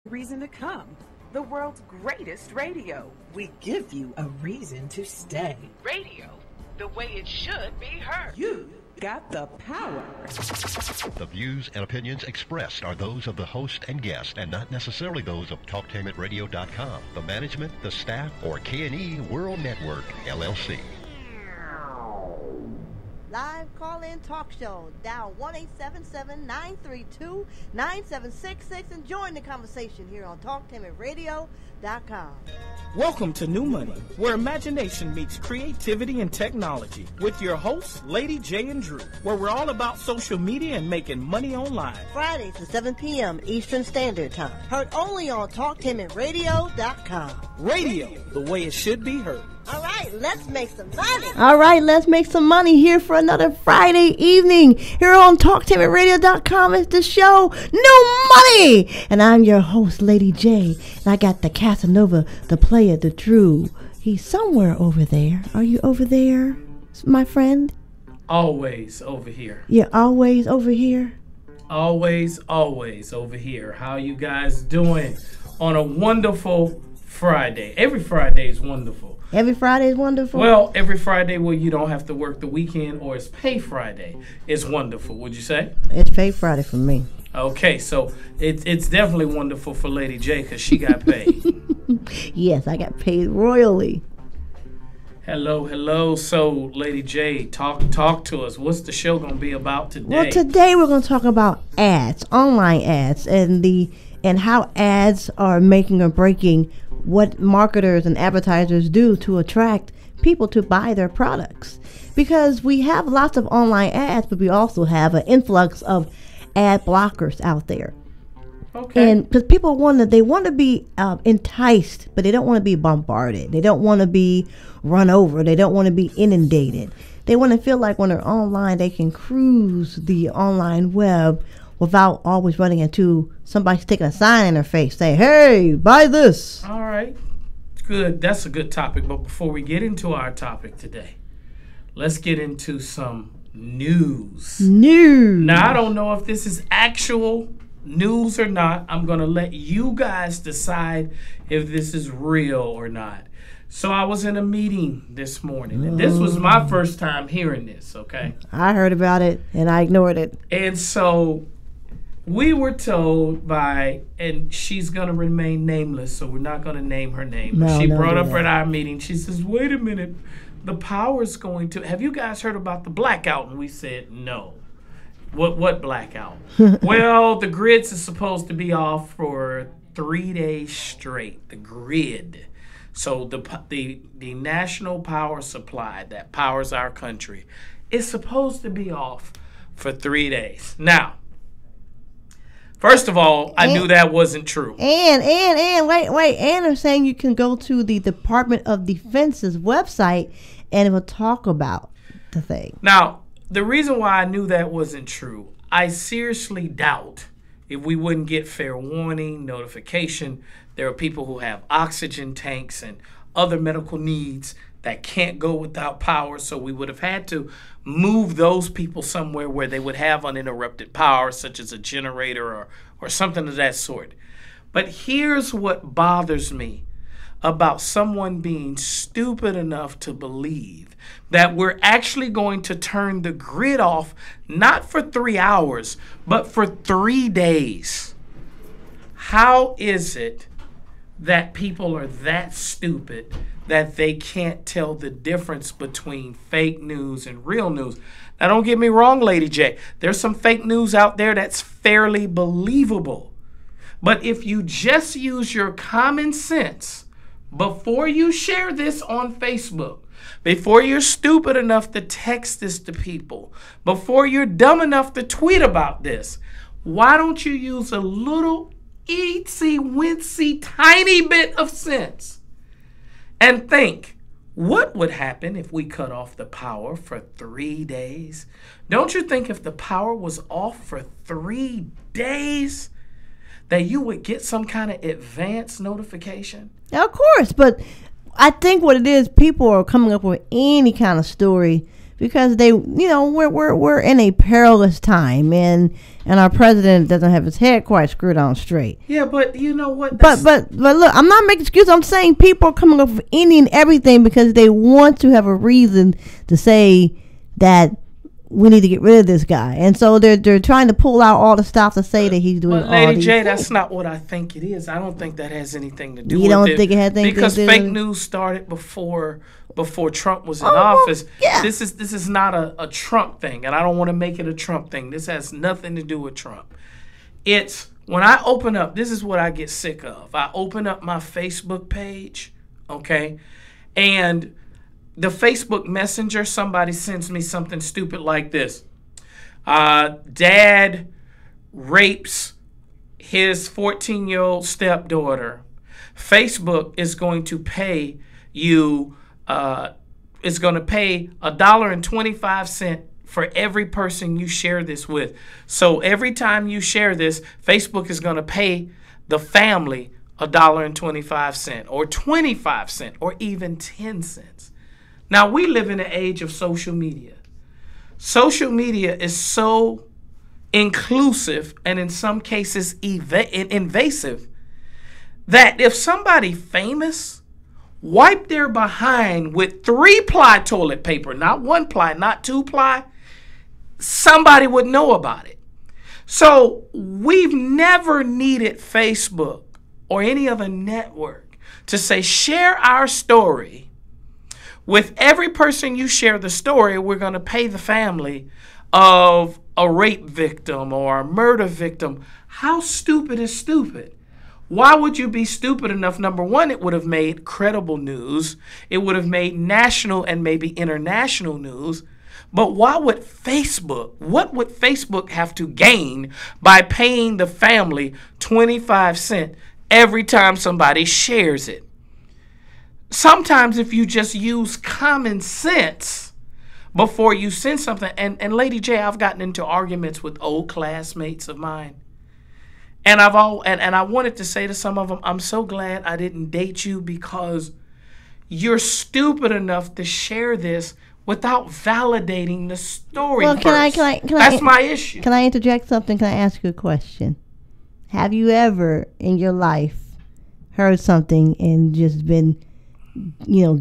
Reason to come. The world's greatest radio. We give you a reason to stay. Radio, the way it should be heard. You got the power. The views and opinions expressed are those of the host and guest and not necessarily those of TalkTainmentRadio.com, the management, the staff, or K&E World Network, LLC. Live call-in talk show. Dial 1-877-932-9766 and join the conversation here on TalkTainmentRadio.com. Welcome to New Money, where imagination meets creativity and technology, with your hosts, Lady Jae and Drew, where we're all about social media and making money online. Fridays at 7 p.m. Eastern Standard Time. Heard only on TalkTainmentRadio.com. Radio, the way it should be heard. All right, let's make some money. All right, let's make some money here for another Friday evening. Here on TalkTainmentRadio.com is the show New Money. And I'm your host, Lady Jae. And I got the Casanova, the player, the Drew. He's somewhere over there. Are you over there, my friend? Always over here. You're always over here? Always over here. How you guys doing on a wonderful Friday? Every Friday is wonderful. Every Friday is wonderful? Well, every Friday where you don't have to work the weekend, or it's pay Friday, is wonderful, would you say? It's pay Friday for me. Okay, so it's definitely wonderful for Lady Jae because she got paid. Yes, I got paid royally. Hello. So, Lady Jae, talk to us. What's the show going to be about today? Well, today we're going to talk about ads, online ads, and how ads are making or breaking what marketers and advertisers do to attract people to buy their products. Because we have lots of online ads, but we also have an influx of ad blockers out there. Okay. And because people want to be enticed, but they don't want to be bombarded. They don't want to be run over. They don't want to be inundated. They want to feel like when they're online, they can cruise the online web without always running into somebody sticking a sign in their face saying, hey, buy this. All right. Good. That's a good topic. But before we get into our topic today, let's get into some news. Now, I don't know if this is actual news or not. I'm going to let you guys decide if this is real or not. So I was in a meeting this morning, and this was my first time hearing this, okay? I heard about it, and I ignored it. And so we were told by, and she's going to remain nameless, so we're not going to name her name. But she brought up at our meeting, she says, wait a minute, the power's going to, have you guys heard about the blackout? And we said, no. What blackout? Well, the grids is supposed to be off for 3 days straight, the grid. So the national power supply that powers our country is supposed to be off for 3 days. Now, first of all, I knew that wasn't true. And wait, and they're saying you can go to the Department of Defense's website and it will talk about the thing. Now, the reason why I knew that wasn't true, I seriously doubt if we wouldn't get fair warning, notification. There are people who have oxygen tanks and other medical needs that can't go without power, so we would have had to move those people somewhere where they would have uninterrupted power, such as a generator or something of that sort. But here's what bothers me about someone being stupid enough to believe that we're actually going to turn the grid off not for 3 hours, but for 3 days. How is it that people are that stupid that they can't tell the difference between fake news and real news? Now, don't get me wrong, Lady Jae. There's some fake news out there that's fairly believable. But if you just use your common sense before you share this on Facebook, before you're stupid enough to text this to people, before you're dumb enough to tweet about this, why don't you use a little itsy-wincy tiny bit of sense and think, what would happen if we cut off the power for 3 days? Don't you think if the power was off for 3 days that you would get some kind of advance notification? Of course, but I think what it is, people are coming up with any kind of story because they, we're in a perilous time, and our president doesn't have his head quite screwed on straight. Yeah, but you know what? But look, I'm not making excuses. I'm saying people are coming up with any and everything because they want to have a reason to say that we need to get rid of this guy, and so they're trying to pull out all the stuff to say that he's doing. But Lady Jae, that's not what I think it is. I don't think that has anything to do with it. You don't think it has anything because to do fake with it? news started before Trump was in office. Yeah. This is not a Trump thing, and I don't want to make it a Trump thing. This has nothing to do with Trump. It's when I open up. This is what I get sick of. I open up my Facebook page, okay, and the Facebook Messenger, somebody sends me something stupid like this. Dad rapes his 14-year-old stepdaughter. Facebook is going to pay you, is going to pay $1.25 for every person you share this with. So every time you share this, Facebook is going to pay the family $1.25 or 25 cents or even 10 cents. Now, we live in an age of social media. Social media is so inclusive and in some cases invasive that if somebody famous wiped their behind with 3-ply toilet paper, not 1-ply, not 2-ply, somebody would know about it. So we've never needed Facebook or any other network to say, share our story. With every person you share the story, we're going to pay the family of a rape victim or a murder victim. How stupid is stupid? Why would you be stupid enough? Number one, it would have made credible news. It would have made national and maybe international news. But what would Facebook have to gain by paying the family 25 cents every time somebody shares it? Sometimes if you just use common sense before you send something, and Lady Jae, I've gotten into arguments with old classmates of mine. And I wanted to say to some of them, I'm so glad I didn't date you because you're stupid enough to share this without validating the story first. That's my issue. Can I interject something? Can I ask you a question? Have you ever in your life heard something and just been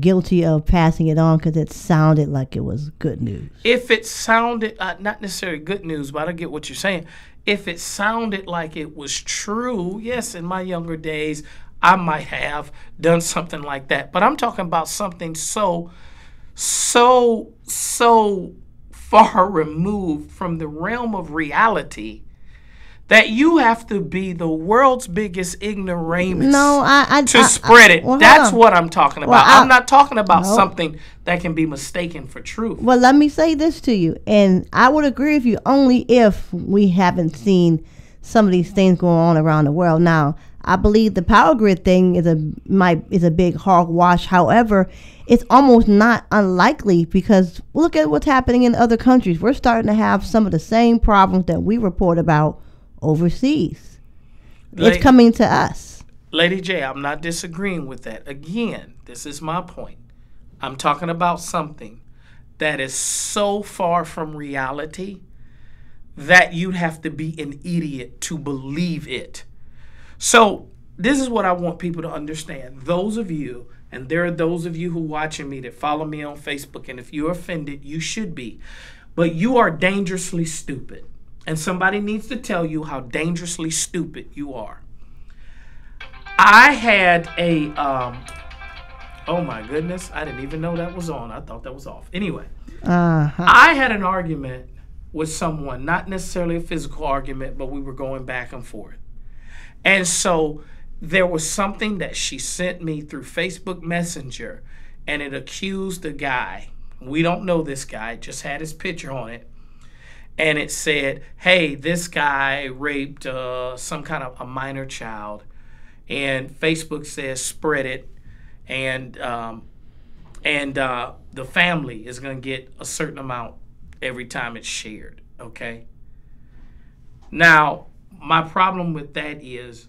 guilty of passing it on because it sounded like it was good news? If it sounded, not necessarily good news, but I get what you're saying. If it sounded like it was true, yes, in my younger days, I might have done something like that. But I'm talking about something so far removed from the realm of reality that you have to be the world's biggest ignoramus to spread it. That's what I'm talking about. I'm not talking about something that can be mistaken for truth. Well, let me say this to you, and I would agree with you only if we haven't seen some of these things going on around the world. Now, I believe the power grid thing is a big hogwash. However, it's almost not unlikely because look at what's happening in other countries. We're starting to have some of the same problems that we report about overseas. It's coming to us. Lady Jae, I'm not disagreeing with that. Again, this is my point. I'm talking about something that is so far from reality that you'd have to be an idiot to believe it. So this is what I want people to understand. Those of you, and there are those of you who are watching me that follow me on Facebook, and if you're offended, you should be. But you are dangerously stupid. And somebody needs to tell you how dangerously stupid you are. I had a, oh my goodness, I didn't even know that was on. I thought that was off. Anyway, I had an argument with someone, not necessarily a physical argument, but we were going back and forth. And so there was something that she sent me through Facebook Messenger, and it accused a guy. We don't know this guy, just had his picture on it. And it said, hey, this guy raped some kind of a minor child. And Facebook says spread it. And the family is going to get a certain amount every time it's shared, okay? Now, my problem with that is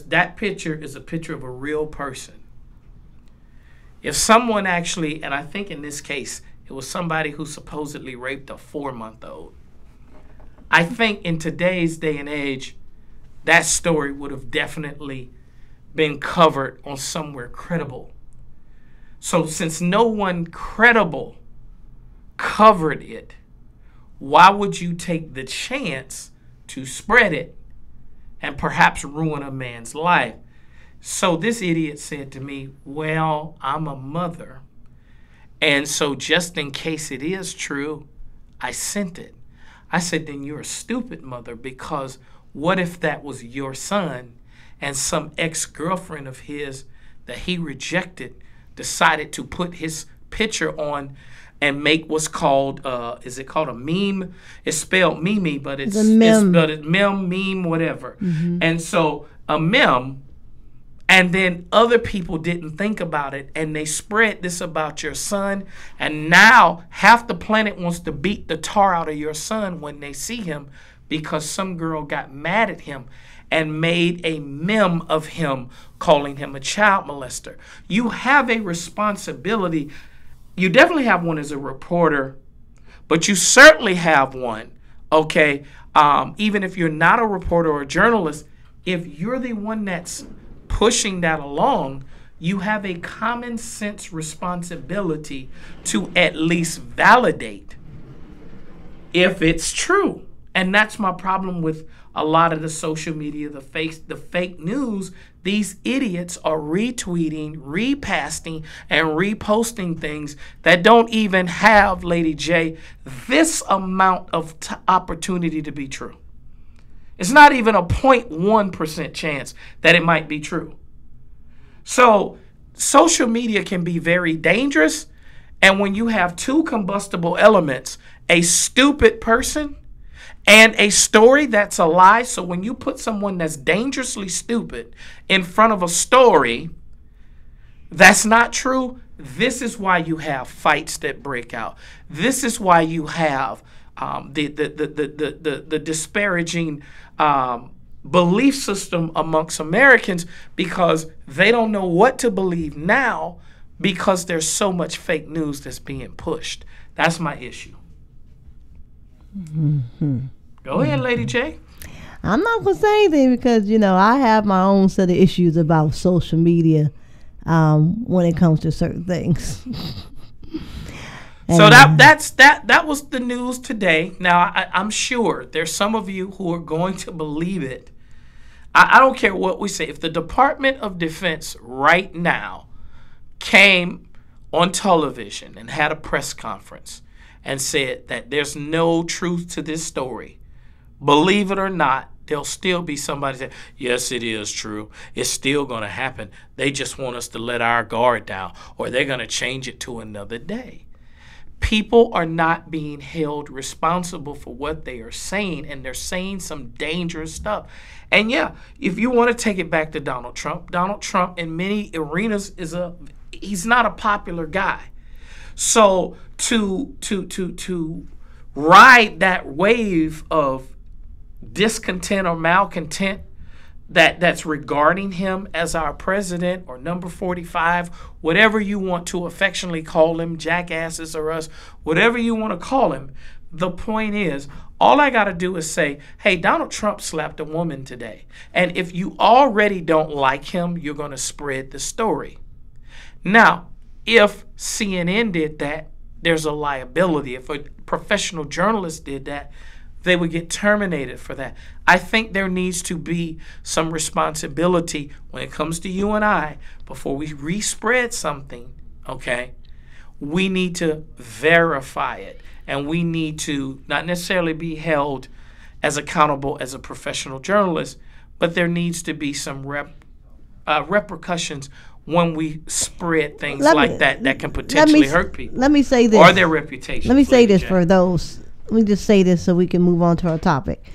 that picture is a picture of a real person. If someone actually, and I think in this case, It was somebody who supposedly raped a 4-month-old. I think in today's day and age, that story would have definitely been covered on somewhere credible. So since no one credible covered it, why would you take the chance to spread it and perhaps ruin a man's life? So this idiot said to me, well, I'm a mother, and so just in case it is true, I sent it. I said, then you're a stupid mother, because what if that was your son and some ex-girlfriend of his that he rejected decided to put his picture on and make what's called, is it called a meme? It's spelled meme, but it's meme, whatever. Mm-hmm. And so a meme, and then other people didn't think about it, and they spread this about your son, and now half the planet wants to beat the tar out of your son when they see him because some girl got mad at him and made a meme of him, calling him a child molester. You have a responsibility. You definitely have one as a reporter, but you certainly have one, okay? Even if you're not a reporter or a journalist, if you're the one that's pushing that along, you have a common sense responsibility to at least validate if it's true. And that's my problem with a lot of the social media, the fake news. These idiots are retweeting, repasting, and reposting things that don't even have, Lady Jae, this amount of opportunity to be true. It's not even a 0.1% chance that it might be true. So social media can be very dangerous. And when you have two combustible elements, a stupid person and a story that's a lie. So when you put someone that's dangerously stupid in front of a story that's not true, this is why you have fights that break out. This is why you have the disparaging belief system amongst Americans, because they don't know what to believe now because there's so much fake news that's being pushed. That's my issue. Mm-hmm. Go ahead, Lady Jae. I'm not going to say anything because, I have my own set of issues about social media when it comes to certain things. So that was the news today. Now, I'm sure there's some of you who are going to believe it. I don't care what we say. If the Department of Defense right now came on television and had a press conference and said that there's no truth to this story, believe it or not, there'll still be somebody saying, yes, it is true. It's still going to happen. They just want us to let our guard down, or they're going to change it to another day. People are not being held responsible for what they are saying, and they're saying some dangerous stuff. And yeah, if you want to take it back to Donald Trump in many arenas he's not a popular guy. So to ride that wave of discontent or malcontent that's regarding him as our president or number 45, whatever you want to affectionately call him, jackasses or us, whatever you want to call him, the point is, all I got to do is say, hey, Donald Trump slapped a woman today. And if you already don't like him, you're going to spread the story. Now, if CNN did that, there's a liability. If a professional journalist did that, they would get terminated for that. I think there needs to be some responsibility when it comes to you and I. Before we respread something, okay, we need to verify it. And we need to not necessarily be held as accountable as a professional journalist, but there needs to be some repercussions when we spread things that can potentially hurt people. Let me say this. Or their reputation. Let me say this for those. Let me just say this so we can move on to our topic.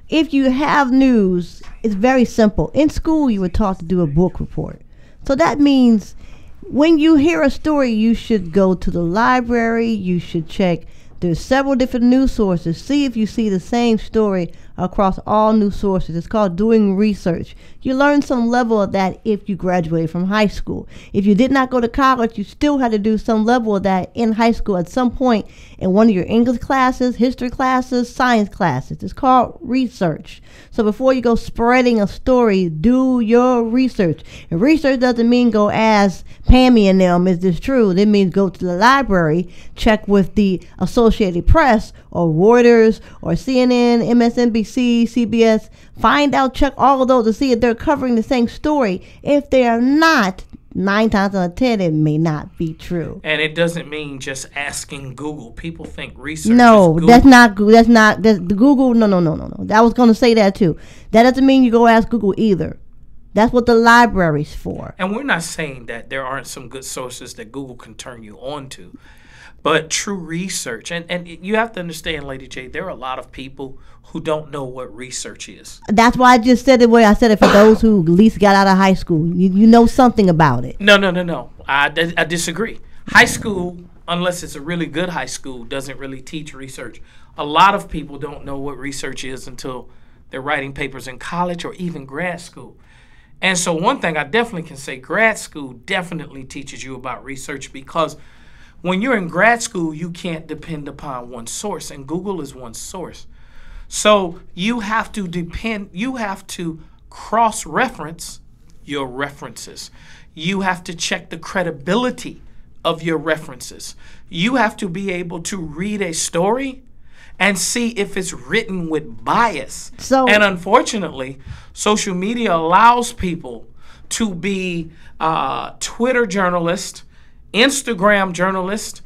If you have news, it's very simple. In school, you were taught to do a book report. So that means when you hear a story, you should go to the library. You should check. There's several different news sources. See if you see the same story across all new sources. It's called doing research. You learn some level of that if you graduated from high school. If you did not go to college, you still had to do some level of that in high school at some point in one of your English classes, history classes, science classes. It's called research. So before you go spreading a story, do your research. And research doesn't mean go ask Pammy and them, is this true? It means go to the library, check with the Associated Press or Reuters or CNN, MSNBC, CBS. Find out, check all of those to see if they're covering the same story. If they are not, 9 times out of 10, it may not be true. And it doesn't mean just asking Google. People think research No, is Google. that's the Google. No. I was going to say that too. That doesn't mean you go ask Google either. That's what the library's for. And we're not saying that there aren't some good sources that Google can turn you on to. But true research, and you have to understand, Lady Jae, there are a lot of people who don't know what research is. That's why I just said it the way I said it for those who at least got out of high school. You know something about it. No. I disagree. High school, unless it's a really good high school, doesn't really teach research. A lot of people don't know what research is until they're writing papers in college or even grad school. And so one thing I definitely can say, grad school definitely teaches you about research, because when you're in grad school, you can't depend upon one source, and Google is one source. So you have to cross-reference your references. You have to check the credibility of your references. You have to be able to read a story and see if it's written with bias. And unfortunately, social media allows people to be Twitter journalists, Instagram journalists,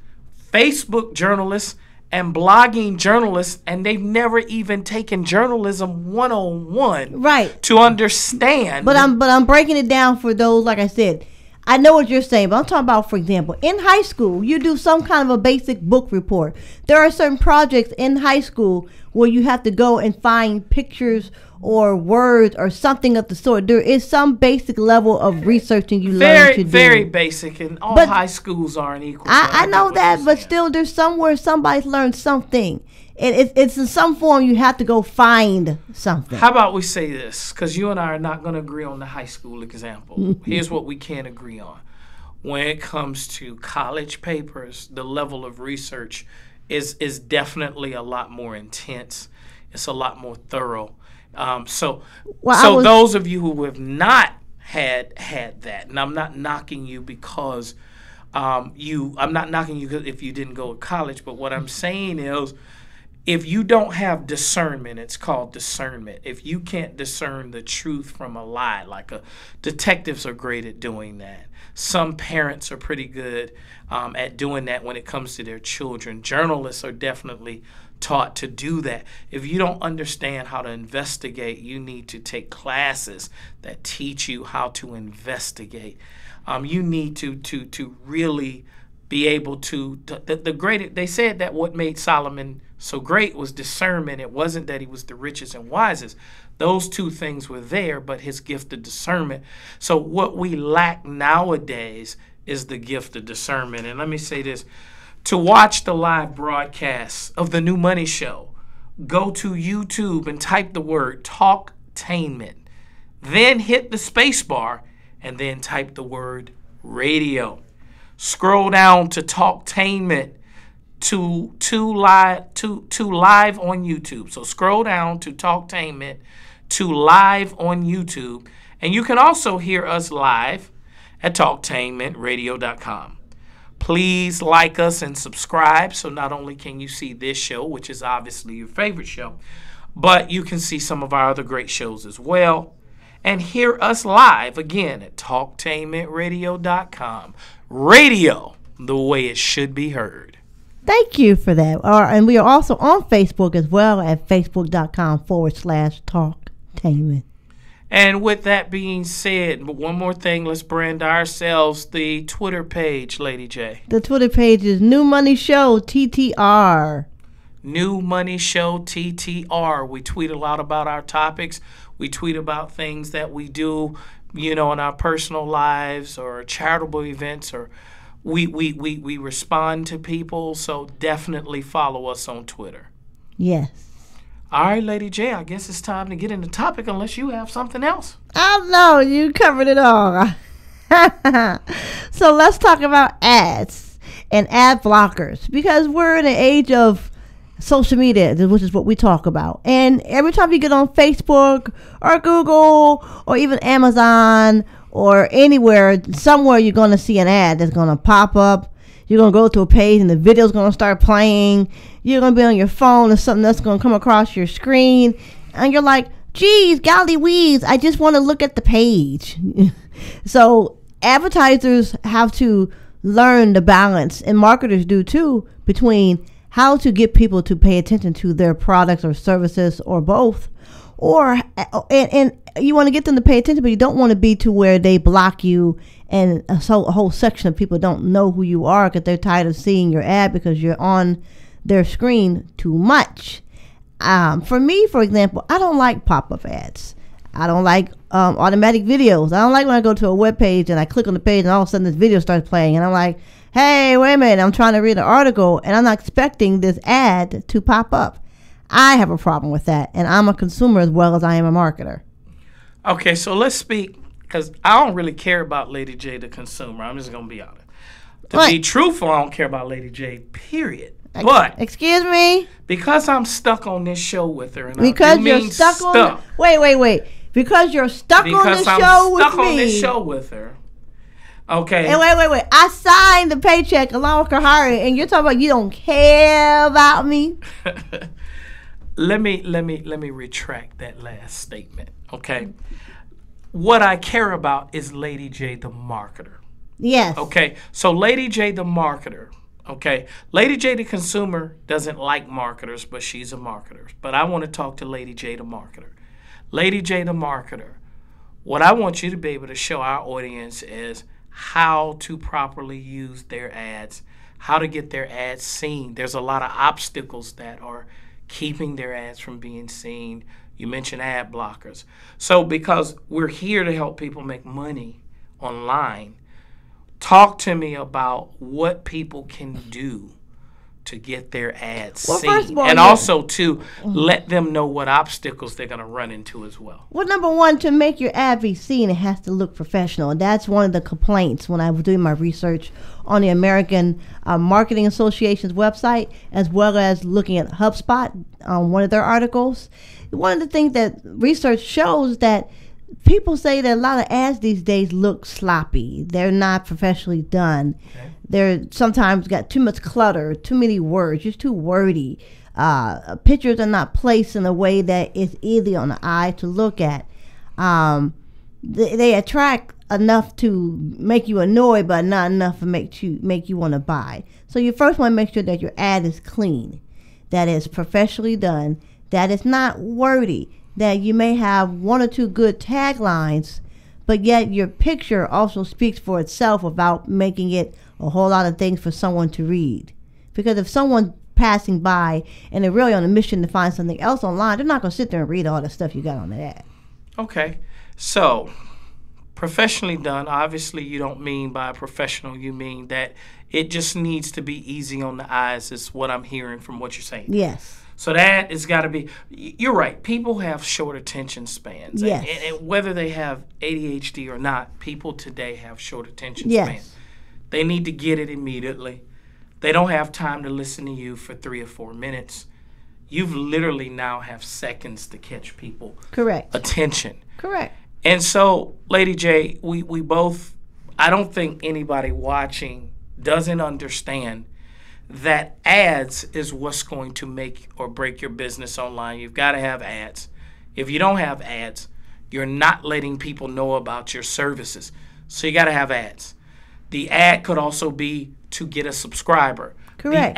Facebook journalists, and blogging journalists, and they've never even taken journalism 101 right to understand. But I'm breaking it down for those, like I said. I know what you're saying, but I'm talking about, for example, in high school, you do some kind of a basic book report. There are certain projects in high school where you have to go and find pictures or words or something of the sort. There is some basic level of researching you learn to do. Very basic, and all high schools aren't equal. I know that, but still, there's somewhere somebody's learned something. It's in some form you have to go find something. How about we say this, because you and I are not going to agree on the high school example. Here's what we can agree on. When it comes to college papers, the level of research is definitely a lot more intense. It's a lot more thorough. So those of you who have not had that, and I'm not knocking you because I'm not knocking you if you didn't go to college, but what I'm saying is, if you don't have discernment, it's called discernment. If you can't discern the truth from a lie, detectives are great at doing that. Some parents are pretty good at doing that when it comes to their children. Journalists are definitely taught to do that. If you don't understand how to investigate, you need to take classes that teach you how to investigate. You need to really be able to the great. They said that what made Solomon so great was discernment. It wasn't that he was the richest and wisest. Those two things were there, but his gift of discernment. So what we lack nowadays is the gift of discernment. And let me say this. To watch the live broadcast of the New Money Show, go to YouTube and type the word Talktainment. Then hit the space bar and then type the word radio. Scroll down to Talktainment to live on YouTube. So scroll down to Talktainment to live on YouTube. And you can also hear us live at talktainmentradio.com. Please like us and subscribe, so not only can you see this show, which is obviously your favorite show, but you can see some of our other great shows as well. And hear us live again at talktainmentradio.com. Radio, the way it should be heard. Thank you for that. And we are also on Facebook as well at facebook.com/talktainment. And with that being said, one more thing, let's brand ourselves the Twitter page, Lady Jae. The Twitter page is New Money Show TTR. New Money Show TTR. We tweet a lot about our topics. We tweet about things that we do, in our personal lives or charitable events, or we respond to people. So definitely follow us on Twitter. Yes. All right, Lady Jae, I guess it's time to get into topic unless you have something else. Oh, no, you covered it all. So let's talk about ads and ad blockers, because we're in an age of social media, which is what we talk about. And every time you get on Facebook or Google or even Amazon or anywhere, somewhere you're going to see an ad that's going to pop up. You're going to go to a page and the video's going to start playing. You're going to be on your phone and something that's going to come across your screen. And you're like, geez, golly weeds, I just want to look at the page. So advertisers have to learn the balance, and marketers do too, between how to get people to pay attention to their products or services or both. And you want to get them to pay attention, but you don't want to be to where they block you and a whole section of people don't know who you are because they're tired of seeing your ad because you're on their screen too much. For me, for example, I don't like pop-up ads. I don't like automatic videos. I don't like when I go to a web page and I click on the page and all of a sudden this video starts playing and I'm like, hey, wait a minute, I'm trying to read an article and I'm not expecting this ad to pop up. I have a problem with that, and I'm a consumer as well as I am a marketer. Okay, so let's speak, because I don't really care about Lady Jae, the consumer. I'm just going to be honest. To be truthful, I don't care about Lady Jae, period. But excuse me? Because I'm stuck on this show with her. And because you're stuck on wait. Because you're stuck on this show with me. Because I'm stuck on this show with her. Okay. And wait. I signed the paycheck along with her hiring, and you're talking about you don't care about me? Let me retract that last statement, okay? What I care about is Lady Jae, the marketer. Yes. Okay, so Lady Jae, the marketer, okay? Lady Jae, the consumer, doesn't like marketers, but she's a marketer. But I want to talk to Lady Jae, the marketer. Lady Jae, the marketer, what I want you to be able to show our audience is how to properly use their ads, how to get their ads seen. There's a lot of obstacles that are keeping their ads from being seen. You mentioned ad blockers. So because we're here to help people make money online, talk to me about what people can do to get their ads seen. First of all, and also to let them know what obstacles they're going to run into as well. Well, number one, to make your ad be seen, it has to look professional. And that's one of the complaints when I was doing my research on the American Marketing Association's website, as well as looking at HubSpot on one of their articles. One of the things that research shows that people say that a lot of ads these days look sloppy. They're not professionally done. Okay. They're sometimes got too much clutter, too many words, just too wordy. Pictures are not placed in a way that is easy on the eye to look at. They attract enough to make you annoyed, but not enough to make you want to buy. So you first want to make sure that your ad is clean, that is professionally done, that is not wordy, that you may have one or two good taglines, but yet your picture also speaks for itself without making it a whole lot of things for someone to read. Because if someone passing by and they're really on a mission to find something else online, they're not going to sit there and read all the stuff you got on the ad. Okay, so professionally done, obviously you don't mean by professional, you mean that it just needs to be easy on the eyes is what I'm hearing from what you're saying. Yes. So that has got to be, you're right, people have short attention spans. Yes. And whether they have ADHD or not, people today have short attention yes. spans. They need to get it immediately. They don't have time to listen to you for 3 or 4 minutes. You've literally now have seconds to catch people. Correct. Attention. Correct. And so, Lady Jae, we both, I don't think anybody watching doesn't understand that ads is what's going to make or break your business online. You've got to have ads. If you don't have ads, you're not letting people know about your services. So you got to have ads. The ad could also be to get a subscriber. Correct.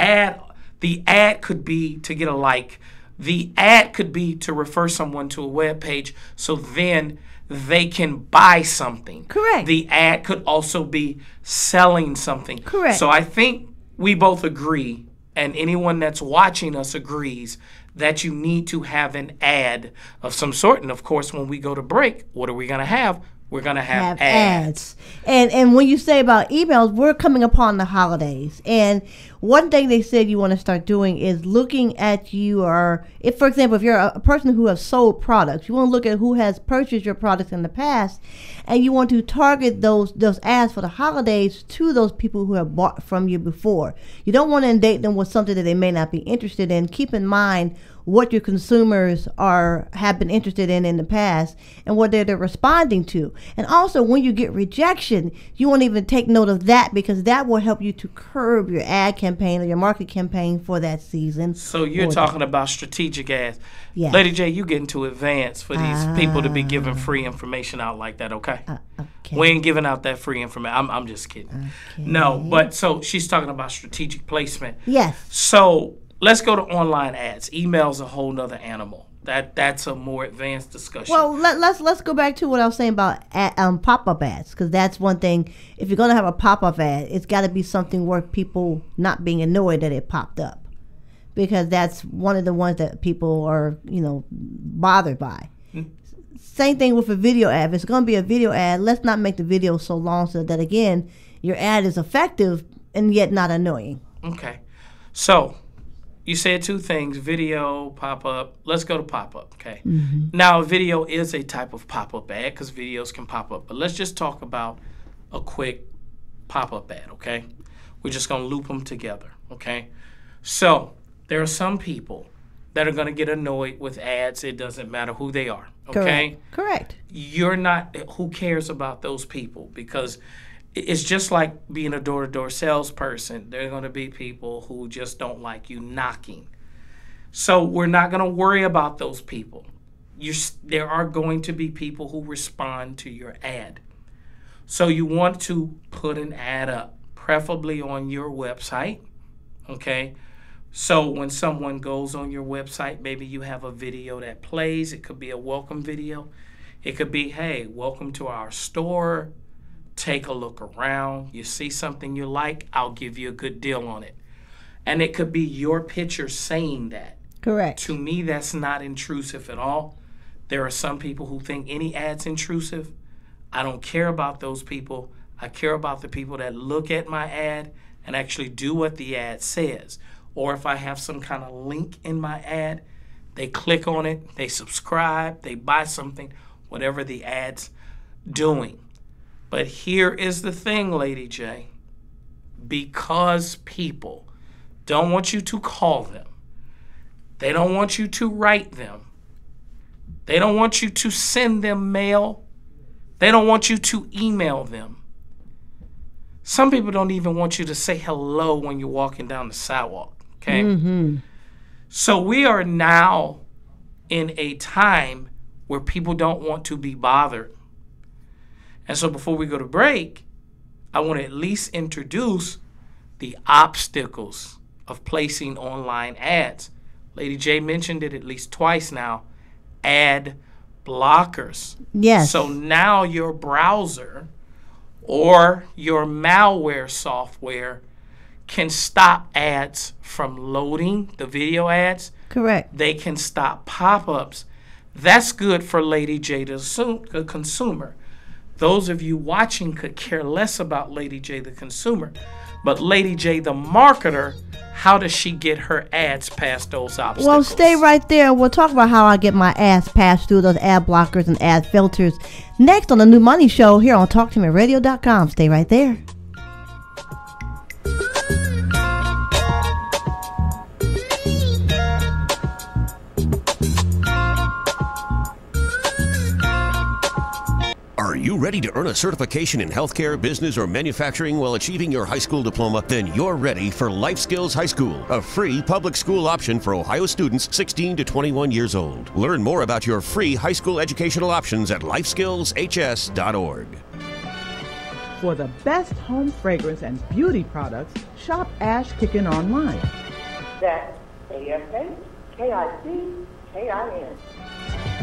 The ad could be to get a like. The ad could be to refer someone to a web page so then they can buy something. Correct. The ad could also be selling something. Correct. So I think we both agree, and anyone that's watching us agrees, that you need to have an ad of some sort. And of course, when we go to break, what are we going to have? we're going to have ads. And when you say about emails, we're coming upon the holidays. And one thing they said you want to start doing is looking at if, for example, if you're a person who has sold products, you want to look at who has purchased your products in the past, and you want to target those ads for the holidays to those people who have bought from you before. You don't want to inundate them with something that they may not be interested in. Keep in mind what your consumers have been interested in the past and what they're responding to. And also, when you get rejection, you want to even take note of that, because that will help you to curb your ad campaign or your market campaign for that season. So you're talking about strategic ads. Yes. Lady Jae, you getting too advanced for these people to be giving free information out like that, okay? Okay. We ain't giving out that free information. I'm just kidding. Okay. No, but so she's talking about strategic placement. Yes. So let's go to online ads. Email's a whole nother animal. That's a more advanced discussion. Well, let's go back to what I was saying about pop-up ads, because that's one thing. If you're going to have a pop-up ad, it's got to be something worth people not being annoyed that it popped up, because that's one of the ones that people are, bothered by. Same thing with a video ad. If it's going to be a video ad, let's not make the video so long so that, again, your ad is effective and yet not annoying. Okay. So you said two things, video, pop-up. Let's go to pop-up, okay? Mm-hmm. Now, video is a type of pop-up ad because videos can pop up. But let's just talk about a quick pop-up ad, okay? We're just going to loop them together, okay? So there are some people that are going to get annoyed with ads. It doesn't matter who they are, okay? Correct. You're not, who cares about those people? Because it's just like being a door-to-door salesperson. There are going to be people who just don't like you knocking. So we're not going to worry about those people. There are going to be people who respond to your ad. So you want to put an ad up, preferably on your website, okay? So when someone goes on your website, maybe you have a video that plays. It could be a welcome video. It could be, hey, welcome to our store. Take a look around. You see something you like, I'll give you a good deal on it. And it could be your picture saying that. Correct. To me, that's not intrusive at all. There are some people who think any ad's intrusive. I don't care about those people. I care about the people that look at my ad and actually do what the ad says. Or if I have some kind of link in my ad, they click on it, they subscribe, they buy something, whatever the ad's doing. But here is the thing, Lady Jae. Because people don't want you to call them, they don't want you to write them, they don't want you to send them mail, they don't want you to email them. Some people don't even want you to say hello when you're walking down the sidewalk, okay? Mm-hmm. So we are now in a time where people don't want to be bothered. And so before we go to break, I want to at least introduce the obstacles of placing online ads. Lady Jae mentioned it at least twice now. Ad blockers. Yes. So now your browser or your malware software can stop ads from loading, the video ads. Correct. They can stop pop-ups. That's good for Lady Jae, the consumer. Those of you watching could care less about Lady Jae, the consumer. But Lady Jae, the marketer, how does she get her ads past those obstacles? Well, stay right there. We'll talk about how I get my ads passed through those ad blockers and ad filters next on the New Money Show here on TalkToMeRadio.com. Stay right there. Are you ready to earn a certification in healthcare, business, or manufacturing while achieving your high school diploma? Then you're ready for Life Skills High School, a free public school option for Ohio students 16 to 21 years old. Learn more about your free high school educational options at lifeskillshs.org. For the best home fragrance and beauty products, shop Ash Kickin online. That's ASHKICKIN.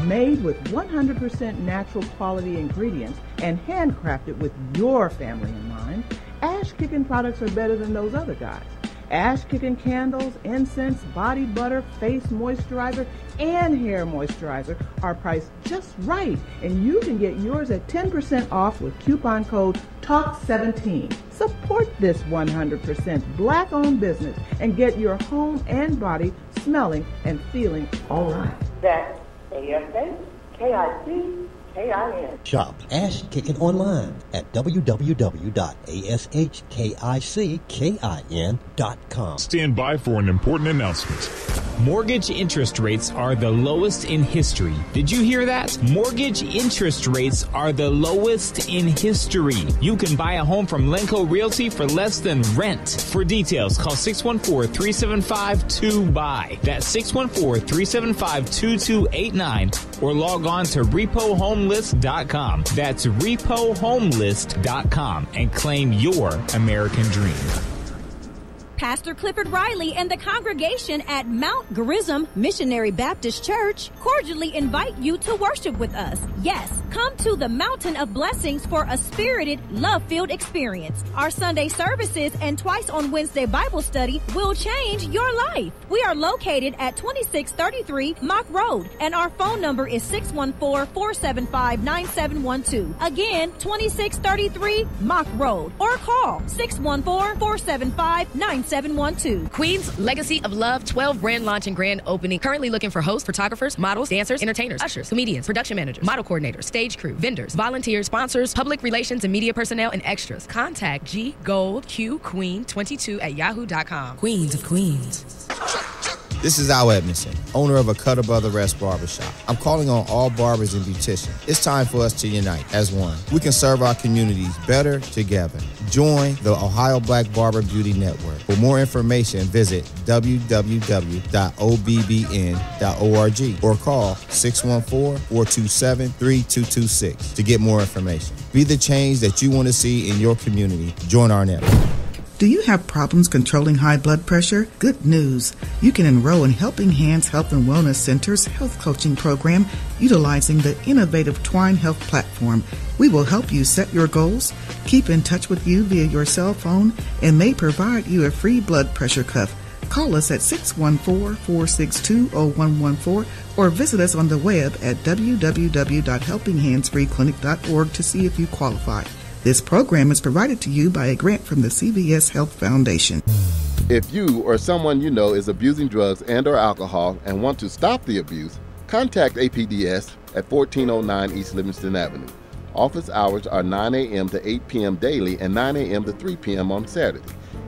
Made with 100% natural quality ingredients and handcrafted with your family in mind, Ash Kickin products are better than those other guys. Ash-kicking candles, incense, body butter, face moisturizer, and hair moisturizer are priced just right, and you can get yours at 10% off with coupon code TALK17. Support this 100% Black-owned business and get your home and body smelling and feeling all right. That's ASHKICKIN. Shop Ash Kickin' online at www.ashkickin.com. Stand by for an important announcement. Mortgage interest rates are the lowest in history. Did you hear that? Mortgage interest rates are the lowest in history. You can buy a home from Lenco Realty for less than rent. For details, call 614-375-2BUY. That's 614-375-2289. Or log on to repohomelist.com. That's repohomelist.com and claim your American dream. Pastor Clifford Riley and the congregation at Mount Gerizim Missionary Baptist Church cordially invite you to worship with us. Yes, come to the Mountain of Blessings for a spirited, love-filled experience. Our Sunday services and twice on Wednesday Bible study will change your life. We are located at 2633 Mock Road, and our phone number is 614-475-9712. Again, 2633 Mock Road, or call 614-475-9712. 712. Queen's Legacy of Love 12 brand launch and grand opening. Currently looking for hosts, photographers, models, dancers, entertainers, ushers, comedians, production managers, model coordinators, stage crew, vendors, volunteers, sponsors, public relations and media personnel, and extras. Contact GGoldQQueen22@yahoo.com. Queens of Queens. This is Al Edmondson, owner of a Cutter Brothers Barbershop. I'm calling on all barbers and beauticians. It's time for us to unite as one. We can serve our communities better together. Join the Ohio Black Barber Beauty Network. For more information, visit www.obbn.org or call 614-427-3226 to get more information. Be the change that you want to see in your community. Join our network. Do you have problems controlling high blood pressure? Good news. You can enroll in Helping Hands Health and Wellness Center's health coaching program utilizing the innovative Twine Health platform. We will help you set your goals, keep in touch with you via your cell phone, and may provide you a free blood pressure cuff. Call us at 614-462-0114 or visit us on the web at www.helpinghandsfreeclinic.org to see if you qualify. This program is provided to you by a grant from the CVS Health Foundation. If you or someone you know is abusing drugs and or alcohol and want to stop the abuse, contact APDS at 1409 East Livingston Avenue. Office hours are 9 a.m. to 8 p.m. daily and 9 a.m. to 3 p.m. on Saturday.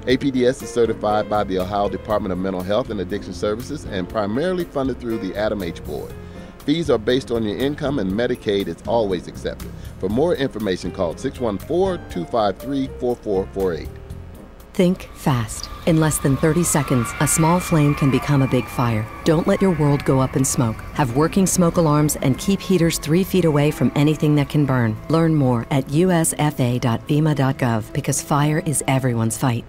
APDS is certified by the Ohio Department of Mental Health and Addiction Services and primarily funded through the Adam H. Board. Fees are based on your income and Medicaid is always accepted. For more information, call 614-253-4448. Think fast. In less than 30 seconds, a small flame can become a big fire. Don't let your world go up in smoke. Have working smoke alarms and keep heaters 3 feet away from anything that can burn. Learn more at usfa.fema.gov because fire is everyone's fight.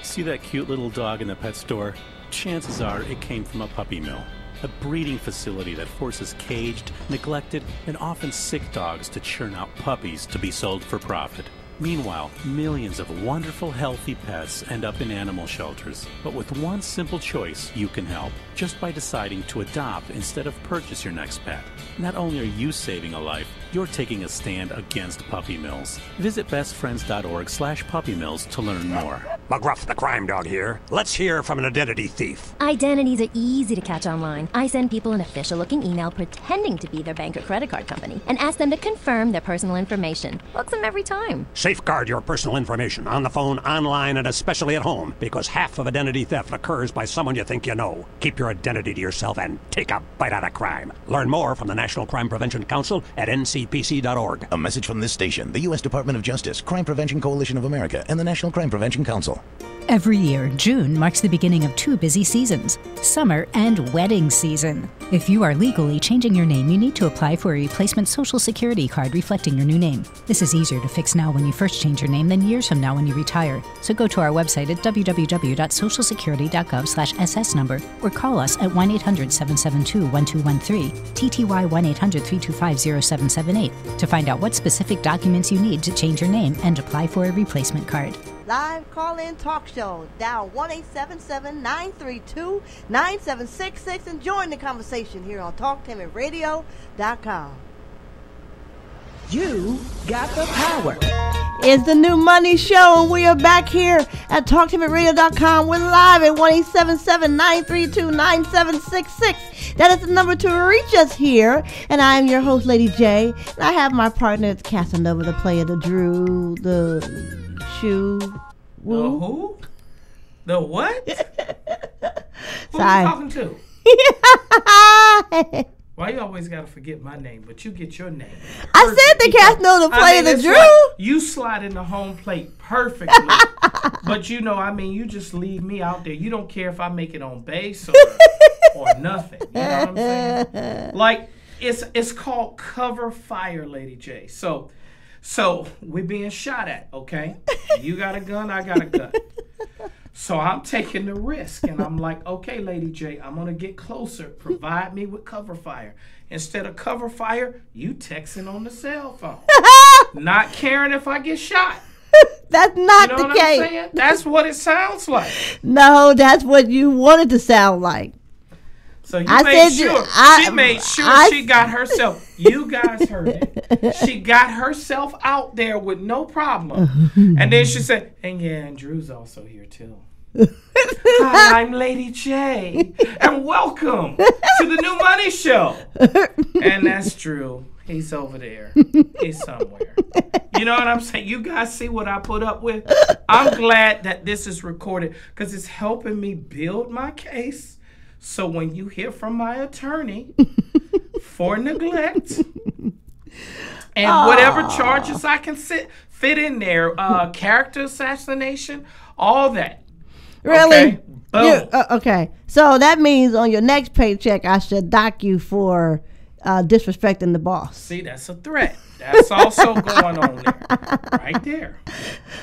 See that cute little dog in the pet store? Chances are it came from a puppy mill. A breeding facility that forces caged, neglected, and often sick dogs to churn out puppies to be sold for profit. Meanwhile, millions of wonderful, healthy pets end up in animal shelters. But with one simple choice, you can help, just by deciding to adopt instead of purchase your next pet. Not only are you saving a life, you're taking a stand against puppy mills. Visit bestfriends.org/puppymills to learn more. McGruff the crime dog here. Let's hear from an identity thief. Identities are easy to catch online. I send people an official-looking email pretending to be their bank or credit card company and ask them to confirm their personal information. Bugs them every time. Safeguard your personal information on the phone, online, and especially at home, because half of identity theft occurs by someone you think you know. Keep your identity to yourself and take a bite out of crime. Learn more from the National Crime Prevention Council at ncpc.org. A message from this station, the U.S. Department of Justice, Crime Prevention Coalition of America, and the National Crime Prevention Council. Every year, June marks the beginning of 2 busy seasons, summer and wedding season. If you are legally changing your name, you need to apply for a replacement Social Security card reflecting your new name. This is easier to fix now when you first change your name than years from now when you retire. So go to our website at www.socialsecurity.gov/SS number or call us at 1-800-772-1213, TTY 1-800-325-0778 to find out what specific documents you need to change your name and apply for a replacement card. live call-in talk show. Dial 1-877-932-9766 and join the conversation here on TalkTimitRadio.com. You got the power. It's the New Money Show, and we are back here at TalkTimitRadio.com. We're live at 1-877-932-9766. That is the number to reach us here. And I am your host, Lady Jae. And I have my partner, it's Casanova, the player, the Drew, the Shoe. The who? The what? Who Sorry. you talking to? Why you always gotta forget my name, but you get your name? I said the Casanova, the player, the Drew. Like you slide in the home plate perfectly. But you know, I mean, you just leave me out there. You don't care if I make it on base or nothing. You know what I'm saying? Like, it's called cover fire, Lady Jae. So we're being shot at, okay? You got a gun, I got a gun. So I'm taking the risk, and I'm like, okay, Lady Jae, I'm going to get closer. Provide me with cover fire. Instead of cover fire, you texting on the cell phone. Not caring if I get shot. That's not you know the what case. I'm saying? That's what it sounds like. No, that's what you wanted to sound like. So she made sure she got herself, you guys heard it, she got herself out there with no problem. And then she said, and Drew's also here too. Hi, I'm Lady Jae, and welcome to the New Money Show. And that's Drew. He's over there. He's somewhere. You know what I'm saying? You guys see what I put up with? I'm glad that this is recorded because it's helping me build my case. So when you hear from my attorney for neglect and whatever charges I can fit in there, character assassination, all that. Really? Okay. Boom. Okay. So that means on your next paycheck, I should dock you for disrespecting the boss. See, that's a threat. That's also going on there. Right there.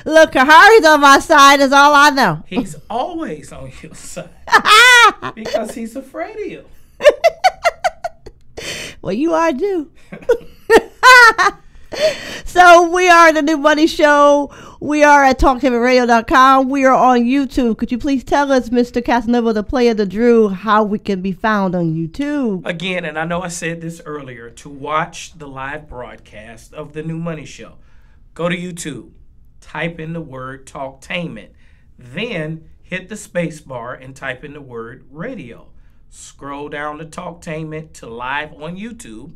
Look, Kahari's on my side is all I know. He's always on your side. Because he's afraid of you. Well, you are too. So we are the New Money Show. We are at TalkTimitRadio.com. We are on YouTube. Could you please tell us, Mr. Casanova, the player, the Drew, how we can be found on YouTube? Again, and I know I said this earlier, to watch the live broadcast of the New Money Show, go to YouTube, type in the word Talktainment, then hit the space bar and type in the word radio. Scroll down to Talktainment to live on YouTube.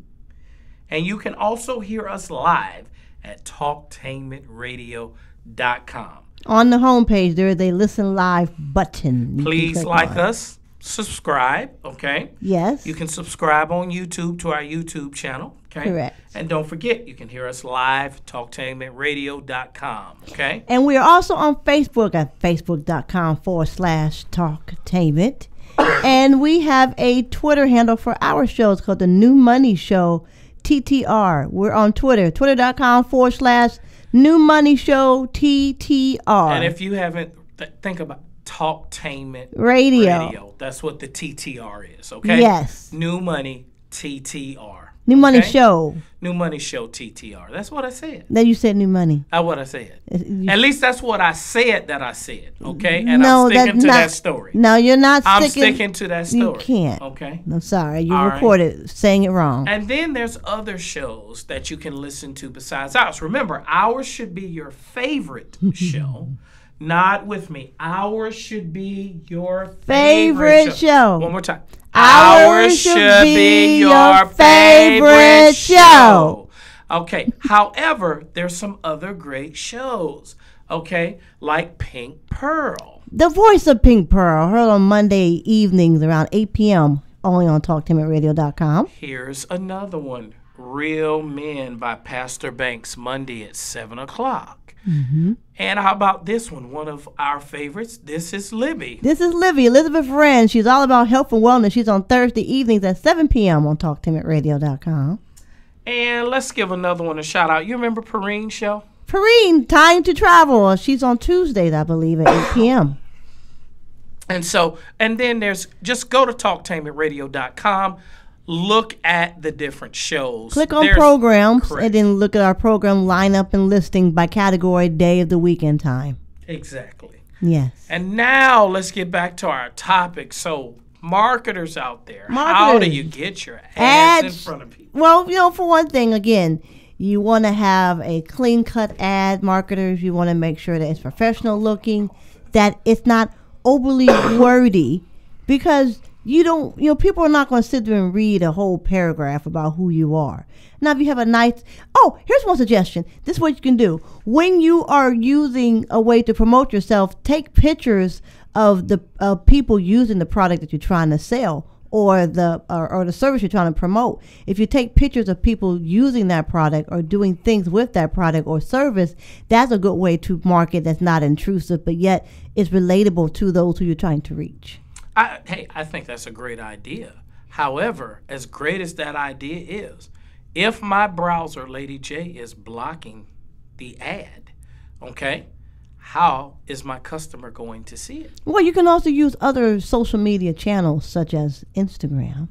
And you can also hear us live at TalkTainmentRadio.com. On the homepage, there is a listen live button. Please like us, subscribe, okay? Yes. You can subscribe on YouTube to our YouTube channel, okay? Correct. And don't forget, you can hear us live, TalkTainmentRadio.com, okay? And we are also on Facebook at Facebook.com/Talktainment. And we have a Twitter handle for our shows called The New Money Show, TTR. We're on Twitter, Twitter.com/New Money Show, TTR. And if you haven't, think about Talktainment Radio. That's what the TTR is, okay? Yes. New Money TTR. New Money Show. New Money Show TTR. That's what I said. Then you said New Money. That's what I said. At least that's what I said that I said, okay? And I'm sticking to that story. No, you're not sticking. I'm sticking to that story. You can't. Okay? I'm sorry. You recorded saying it wrong. And then there's other shows that you can listen to besides ours. Remember, ours should be your favorite show. Nod with me. Ours should be your favorite show. One more time. Ours should be your favorite show. Okay. However, there's some other great shows. Okay. Like Pink Pearl. The voice of Pink Pearl, heard on Monday evenings around 8 p.m. only on TalkTimitRadio.com. Here's another one. Real Men by Pastor Banks, Monday at 7 o'clock. Mm-hmm. And how about this one? One of our favorites. This is Libby. This is Libby, Elizabeth Wren. She's all about health and wellness. She's on Thursday evenings at 7 p.m. on TalkTimitRadio.com. And let's give another one a shout out. You remember Perrine's show? Perrine, Time to Travel. She's on Tuesdays, I believe, at 8 p.m. And then there's, just go to TalkTainmentRadio.com. Look at the different shows. Click on programs and then look at our program lineup and listing by category, day of the week, and time. Exactly. Yes. And now let's get back to our topic. So, marketers out there, how do you get your ads in front of people? Well, for one thing, again, you want to have a clean-cut ad, marketers. You want to make sure that it's professional looking, that it's not overly wordy, because people are not going to sit there and read a whole paragraph about who you are. Now, if you have here's one suggestion. This is what you can do. When you are using a way to promote yourself, take pictures of the people using the product that you're trying to sell, or the service you're trying to promote. If you take pictures of people using that product or doing things with that product or service, that's a good way to market that's not intrusive, but yet is relatable to those who you're trying to reach. I think that's a great idea. However, as great as that idea is, if my browser, Lady Jae, is blocking the ad, okay, how is my customer going to see it? Well, you can also use other social media channels such as Instagram,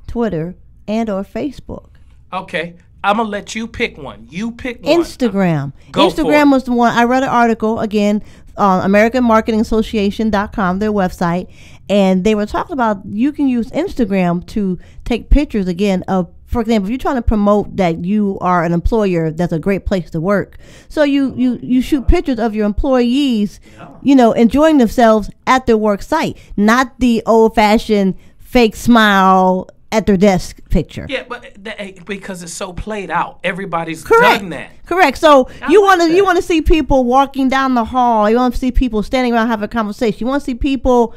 Twitter, and or Facebook. Okay, I'm going to let you pick one. You pick one. Instagram. Go Instagram was the one. I read an article, again, on AmericanMarketingAssociation.com, their website, and they were talking about you can use Instagram to take pictures, again, of, for example, if you're trying to promote that you are an employer that's a great place to work. So you shoot pictures of your employees, enjoying themselves at their work site, not the old-fashioned fake smile at their desk picture. Yeah, but because it's so played out, everybody's done that. Correct. So you want to see people walking down the hall. You want to see people standing around having a conversation. You want to see people,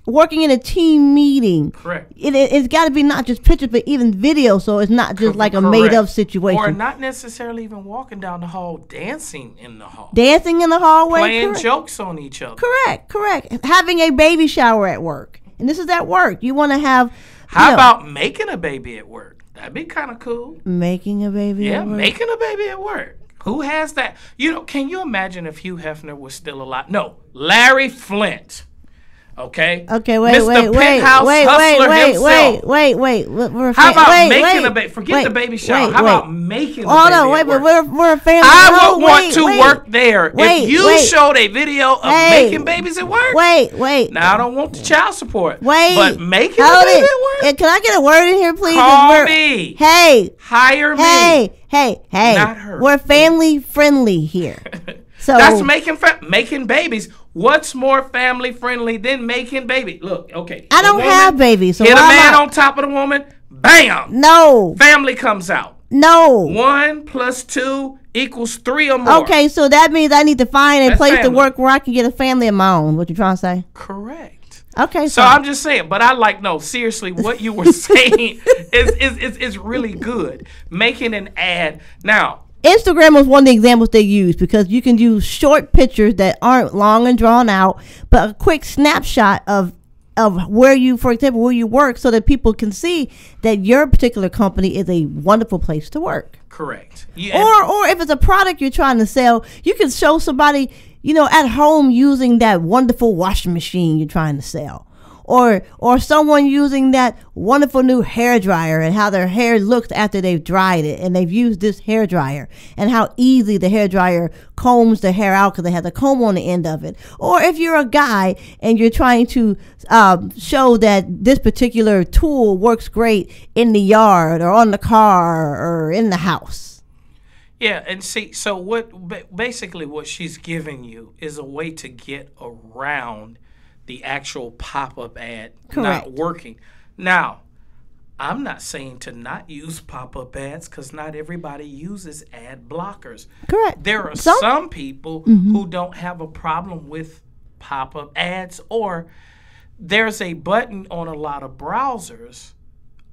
working in a team meeting. Correct. It's got to be not just pictures, but even video, so it's not just like a made-up situation. Or not necessarily even walking down the hall, dancing in the hall. Dancing in the hallway. Playing jokes on each other. Correct. Having a baby shower at work. And this is at work. You want to have... How about making a baby at work? That'd be kind of cool. Making a baby at work? Yeah, making a baby at work. Who has that? Can you imagine if Hugh Hefner was still alive? No, Larry Flint. Okay. Okay. Wait. How about making a baby? Forget the baby shower. How about making a baby? Oh no, wait, but we're a family. I would want to work there if you showed a video of making babies at work. Wait. Now I don't want the child support. But making a baby at work. Can I get a word in here, please? Call me. Hey. Hire me. Hey. Not her. We're family friendly here. So that's making babies. What's more family friendly than making baby? Look, okay. I don't have babies. So hit a man on top of the woman. Bam. No. Family comes out. No. 1 + 2 = 3 or more. Okay, so that means I need to find a place to work where I can get a family of my own. What you trying to say? Correct. Okay. So I'm just saying, but seriously, what you were saying is really good. Making an ad. Now, Instagram was one of the examples they used, because you can use short pictures that aren't long and drawn out, but a quick snapshot of where you work, so that people can see that your particular company is a wonderful place to work. Correct. Or if it's a product you're trying to sell, you can show somebody, at home using that wonderful washing machine you're trying to sell. Or someone using that wonderful new hair dryer and how their hair looks after they've dried it and they've used this hair dryer, and how easy the hair dryer combs the hair out because they have the comb on the end of it. Or if you're a guy and you're trying to show that this particular tool works great in the yard or on the car or in the house. Yeah, and see, so what she's giving you is a way to get around the actual pop-up ad not working. Now, I'm not saying to not use pop-up ads, because not everybody uses ad blockers. Correct. There are some people who don't have a problem with pop-up ads, or there's a button on a lot of browsers,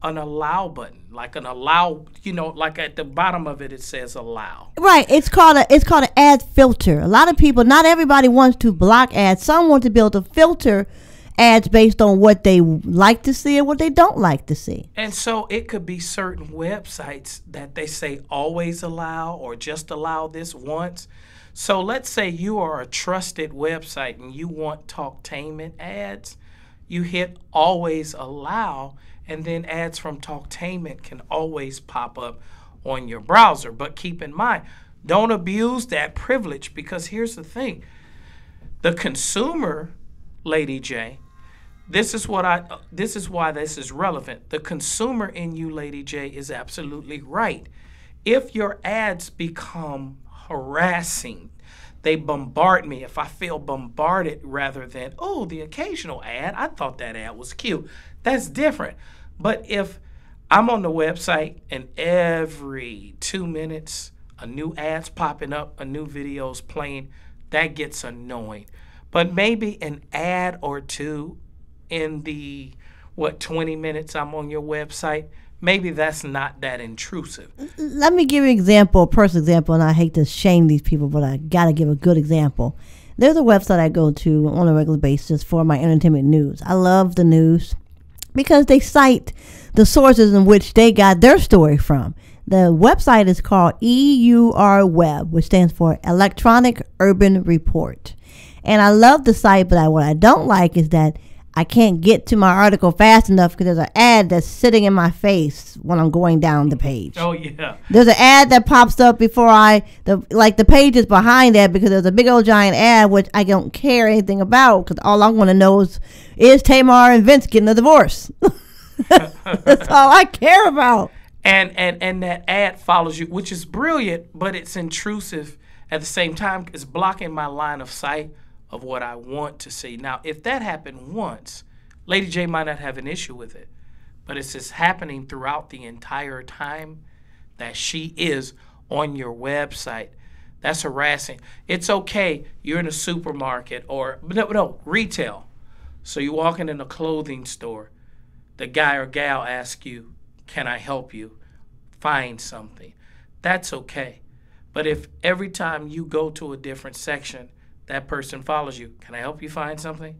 an allow button, like an allow, like at the bottom of it says allow. Right. It's called an ad filter. A lot of people, not everybody wants to block ads. Some want to be able to filter ads based on what they like to see and what they don't like to see. And so it could be certain websites that they say always allow or just allow this once. So let's say you are a trusted website and you want Talktainment ads. You hit always allow, and then ads from Talktainment can always pop up on your browser. But keep in mind, Don't abuse that privilege, because here's the thing. The consumer, Lady Jae, this is why this is relevant. The consumer in you, Lady Jae, is absolutely right. If your ads become harassing, they bombard me. If I feel bombarded rather than, oh, the occasional ad, I thought that ad was cute, that's different. But if I'm on the website and every 2 minutes a new ad's popping up, a new video's playing, that gets annoying. But maybe an ad or two in the, 20 minutes I'm on your website, maybe that's not that intrusive. Let me give you an example, a personal example, and I hate to shame these people, but I got to give a good example. There's a website I go to on a regular basis for my entertainment news. I love the news because they cite the sources in which they got their story from. The website is called EUR Web, which stands for Electronic Urban Report. And I love the site, but what I don't like is that I can't get to my article fast enough because there's an ad that's sitting in my face when I'm going down the page. Oh, yeah. There's an ad that pops up before the page is behind that, because there's a big old giant ad which I don't care anything about, because all I want to know is Tamar and Vince getting a divorce. That's all I care about. And that ad follows you, which is brilliant, but it's intrusive at the same time. It's blocking my line of sight of what I want to see. Now, if that happened once, Lady Jae might not have an issue with it, but it's just happening throughout the entire time that she is on your website. That's harassing. It's okay. You're in a supermarket or retail. So you're walking in a clothing store. The guy or gal asks you, "Can I help you find something?" That's okay. But if every time you go to a different section, that person follows you, "Can I help you find something?"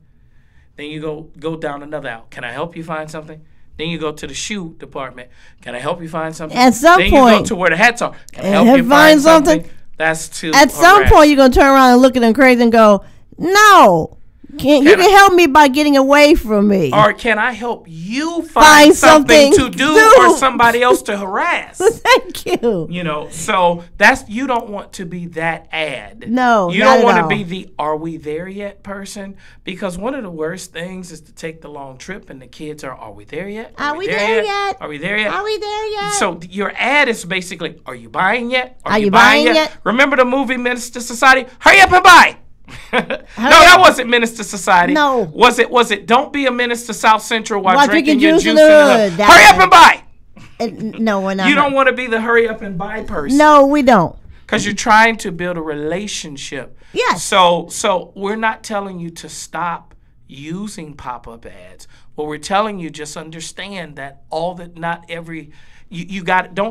Then you go down another aisle, "Can I help you find something?" Then you go to the shoe department, "Can I help you find something?" At some then point, you go to where the hats are, "Can I help you find something?" That's too At some point, you're going to turn around and look at them crazy and go, "No. You can help me by getting away from me." Or can I help you find something to do or somebody else to harass? Thank you. So you don't want to be that ad. No, you don't want to be the "are we there yet" person, because one of the worst things is to take the long trip and the kids are we there yet? Are we there yet? Are we there yet? Are we there yet? So your ad is basically, are you buying yet? Are you buying yet? Remember the movie Minister Society? Hurry up and buy. No, that wasn't Minister Society. No. Was it Don't Be a Minister South Central while drinking your juice in the the hood? Hurry up and buy. No, we're not. You don't want to be the hurry up and buy person. No, we don't. Because you're trying to build a relationship. Yes. So we're not telling you to stop using pop-up ads. What we're telling you, just understand that don't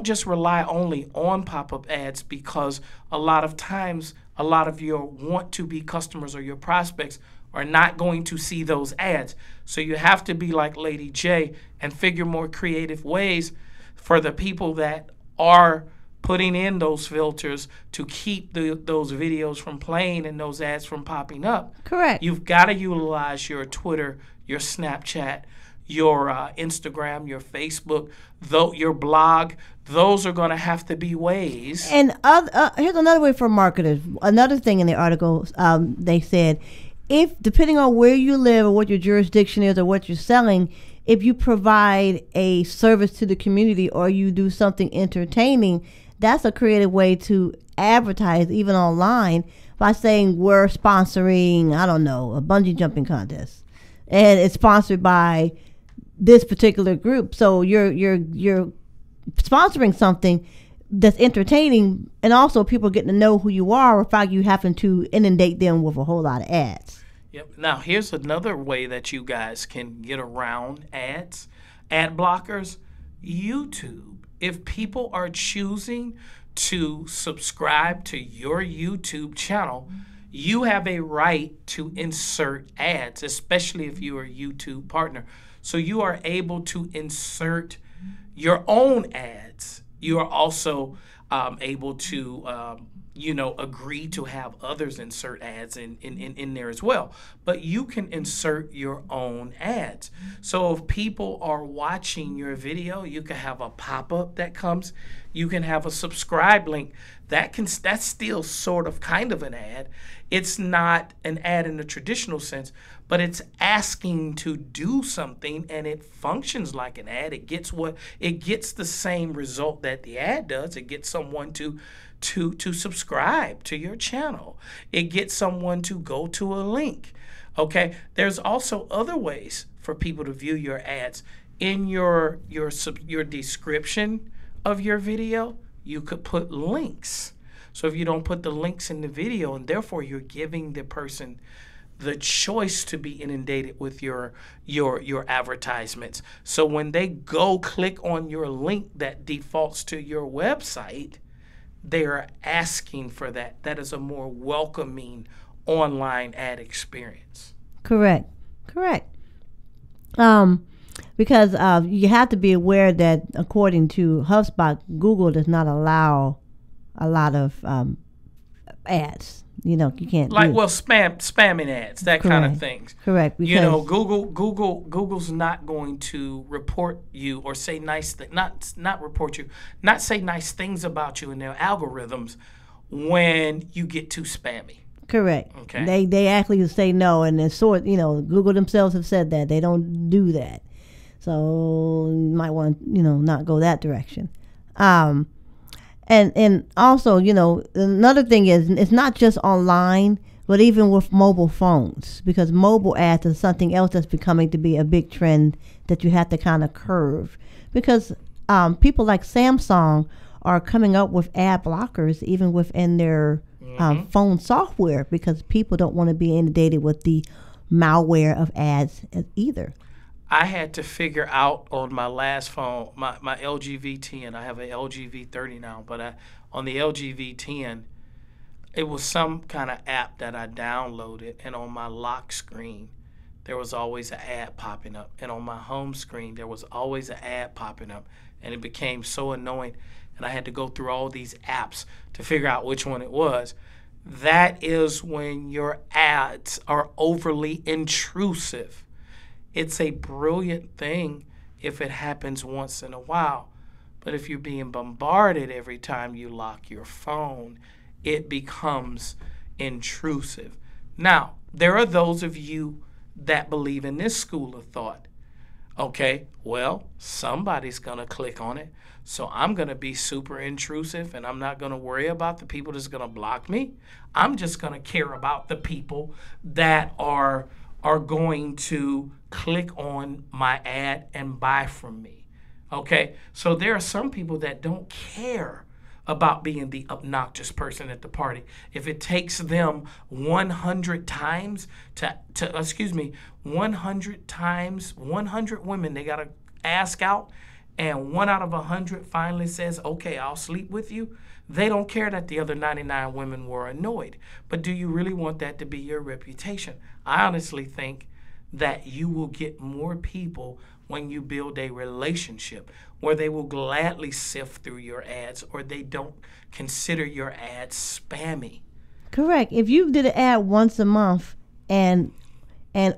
just rely only on pop-up ads, because a lot of times a lot of your want-to-be customers or your prospects are not going to see those ads. So you have to be like Lady Jae and figure more creative ways for the people that are putting in those filters to keep those videos from playing and those ads from popping up. Correct. You've got to utilize your Twitter, your Snapchat, your Instagram, your Facebook, your blog. Those are going to have to be ways. And here's another way for marketers. Another thing in the article, they said, if depending on where you live or what your jurisdiction is or what you're selling, if you provide a service to the community or you do something entertaining, that's a creative way to advertise even online by saying we're sponsoring, I don't know, a bungee jumping contest, and it's sponsored by this particular group. So you're sponsoring something that's entertaining, and also people getting to know who you are without you having to inundate them with a whole lot of ads. Yep. Now here's another way that you guys can get around ads, ad blockers. YouTube. If people are choosing to subscribe to your YouTube channel, you have a right to insert ads, especially if you are a YouTube partner. So you are able to insert your own ads. You are also able to agree to have others insert ads in there as well. But you can insert your own ads. So if people are watching your video, you can have a pop-up that comes. You can have a subscribe link. That's still sort of kind of an ad. It's not an ad in the traditional sense, but it's asking to do something, and it functions like an ad. It gets the same result that the ad does. It gets someone to subscribe to your channel. It gets someone to go to a link. Okay, there's also other ways for people to view your ads. In your description of your video, you could put links. So if you don't put the links in the video, and therefore you're giving the person the choice to be inundated with your advertisements. So when they go click on your link that defaults to your website, they are asking for that. That is a more welcoming online ad experience. Correct. Because you have to be aware that according to HubSpot, Google does not allow a lot of ads. You can't spamming ads, that kind of things. Correct. Google's not going to report you or say not say nice things about you in their algorithms when you get too spammy. Correct. Okay. They actually say no, and Google themselves have said that they don't do that. So you might want not go that direction. And also, another thing is it's not just online, but even with mobile phones, because mobile ads is something else that's becoming to be a big trend that you have to kind of curve. Because people like Samsung are coming up with ad blockers even within their phone software, because people don't want to be inundated with the malware of ads either. I had to figure out on my last phone, my LG V10. I have an LG V30 now, but on the LG V10, it was some kind of app that I downloaded, and on my lock screen, there was always an ad popping up. And on my home screen, there was always an ad popping up. And it became so annoying, and I had to go through all these apps to figure out which one it was. That is when your ads are overly intrusive. It's a brilliant thing if it happens once in a while. But if you're being bombarded every time you lock your phone, it becomes intrusive. Now, there are those of you that believe in this school of thought. Okay, well, somebody's going to click on it, so I'm going to be super intrusive, and I'm not going to worry about the people that's going to block me. I'm just going to care about the people that are going to click on my ad and buy from me. Okay, so there are some people that don't care about being the obnoxious person at the party. If it takes them 100 times 100 times, 100 women they got to ask out, and 1 out of 100 finally says, okay, I'll sleep with you, they don't care that the other 99 women were annoyed. But do you really want that to be your reputation? I honestly think that you will get more people when you build a relationship where they will gladly sift through your ads, or they don't consider your ads spammy. Correct. If you did an ad once a month and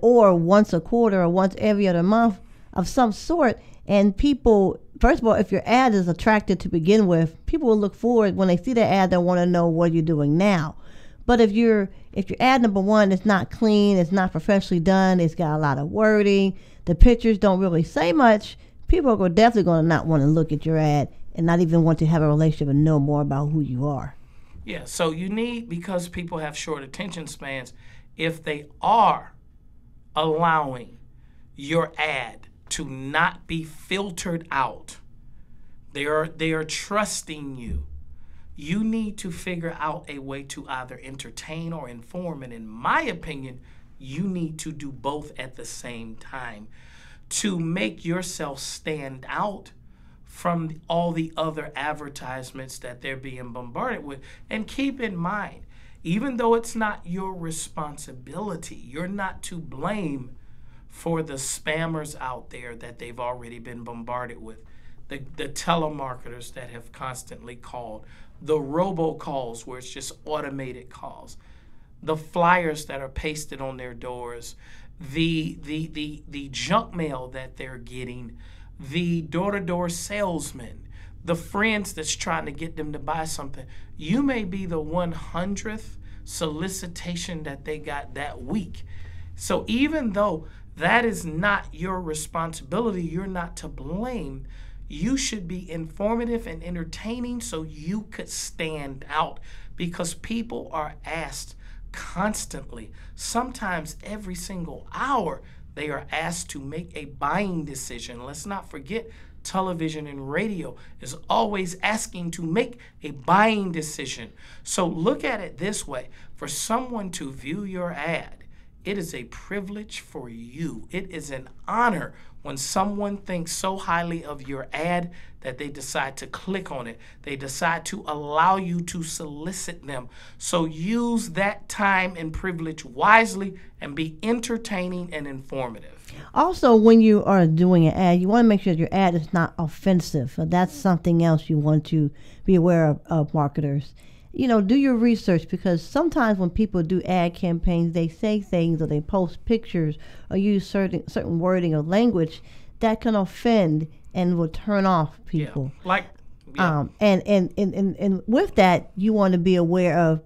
or once a quarter or once every other month of some sort, and people, first of all, if your ad is attractive to begin with, people will look forward when they see the ad, they want to know what you're doing now. But if your ad number one is not clean, it's not professionally done, it's got a lot of wording, the pictures don't really say much, people are definitely going to not want to look at your ad and not even want to have a relationship and know more about who you are. Yeah, so you need, because people have short attention spans, if they are allowing your ad to not be filtered out, they are trusting you. You need to figure out a way to either entertain or inform. And in my opinion, you need to do both at the same time to make yourself stand out from all the other advertisements that they're being bombarded with. And keep in mind, even though it's not your responsibility, you're not to blame for the spammers out there that they've already been bombarded with. The telemarketers that have constantly called, the robocalls where it's just automated calls, the flyers that are pasted on their doors, the junk mail that they're getting, the door-to-door salesman, the friends that's trying to get them to buy something. You may be the 100th solicitation that they got that week. So even though that is not your responsibility, you're not to blame, you should be informative and entertaining so you could stand out, because people are asked constantly, sometimes every single hour, they are asked to make a buying decision. Let's not forget, television and radio is always asking to make a buying decision. So look at it this way. For someone to view your ad, it is a privilege for you. It is an honor when someone thinks so highly of your ad that they decide to click on it. They decide to allow you to solicit them. So use that time and privilege wisely and be entertaining and informative. Also, when you are doing an ad, you want to make sure your ad is not offensive. So that's something else you want to be aware of marketers. Do your research, because sometimes when people do ad campaigns, they say things or they post pictures or use certain wording or language that can offend and will turn off people. And with that, you want to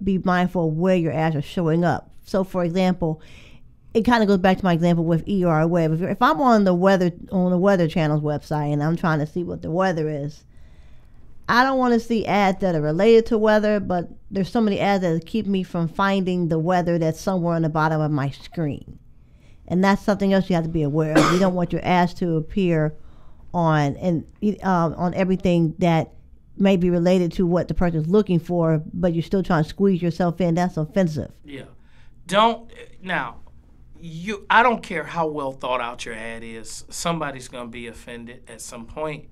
be mindful of where your ads are showing up. So, for example, it kind of goes back to my example with ER Web. If I'm on the Weather Channel's website and I'm trying to see what the weather is, I don't want to see ads that are related to weather, but there's so many ads that keep me from finding the weather that's somewhere on the bottom of my screen. And that's something else you have to be aware of. You don't want your ads to appear on everything that may be related to what the person's looking for, but you're still trying to squeeze yourself in. That's offensive. Yeah. I don't care how well thought out your ad is. Somebody's going to be offended at some point,